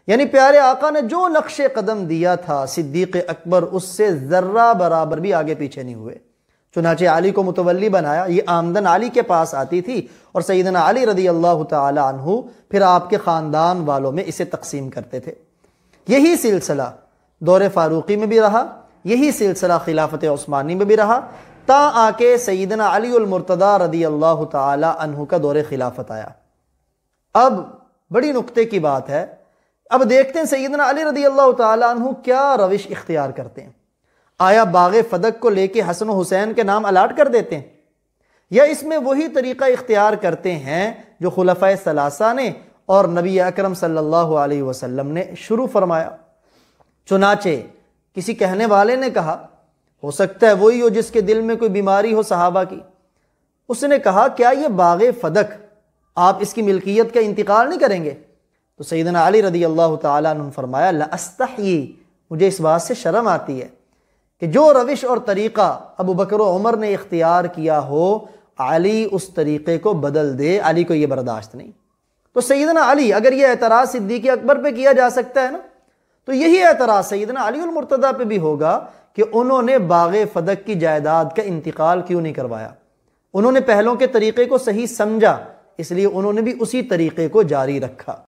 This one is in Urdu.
یعنی پیارے آقا نے جو نقش قدم دیا تھا صدیق اکبر اس سے ذرہ برابر بھی آگے پیچھے نہیں ہوئے۔ چنانچہ علی کو متولی بنایا، یہ آمدن علی کے پاس آتی تھی، اور سیدنا علی رضی اللہ تعالی عنہ پھر آپ کے خاندان والوں میں اسے تقسیم کرتے تھے۔ یہی سلسلہ دور فاروقی میں بھی رہا، یہی سلسلہ خلافت عثمانی میں بھی رہا، تا آ کے سیدنا علی المرتضی رضی اللہ تعالی عنہ کا دور خلافت آیا۔ اب بڑی نقطے کی بات ہے، اب دیکھتے ہیں سیدنا علی رضی اللہ تعالی عنہ کیا روش اختیار کرتے ہیں۔ آیا باغ فدق کو لے کے حسن و حسین کے نام الاٹ کر دیتے ہیں، یا اس میں وہی طریقہ اختیار کرتے ہیں جو خلفائے ثلاثہ نے اور نبی اکرم صلی اللہ علیہ وسلم نے شروع فرمایا؟ چنانچہ کسی کہنے والے نے کہا، ہو سکتا ہے وہی ہو جس کے دل میں کوئی بیماری ہو صحابہ کی، اس نے کہا کیا یہ باغ فدق آپ اس کی ملکیت کا انتقال نہیں کریں گے؟ تو سیدنا علی رضی اللہ تعالیٰ عنہ فرمایا، لأستحیی، مجھے اس بات سے شرم آتی ہے کہ جو روش اور طریقہ ابو بکر و عمر نے اختیار کیا ہو علی اس طریقے کو بدل دے، علی کو یہ برداشت نہیں۔ تو سیدنا علی، اگر یہ اعتراض صدیق اکبر پہ کیا جا سکتا ہے نا، تو یہی اعتراض سیدنا علی المرتضی پہ بھی ہوگا کہ انہوں نے باغ فدق کی جائیداد کا انتقال کیوں نہیں کروایا۔ انہوں نے پہلوں کے طریقے کو صحیح سمجھا، اس لیے انہوں نے بھی اسی طریقے کو جاری رکھا۔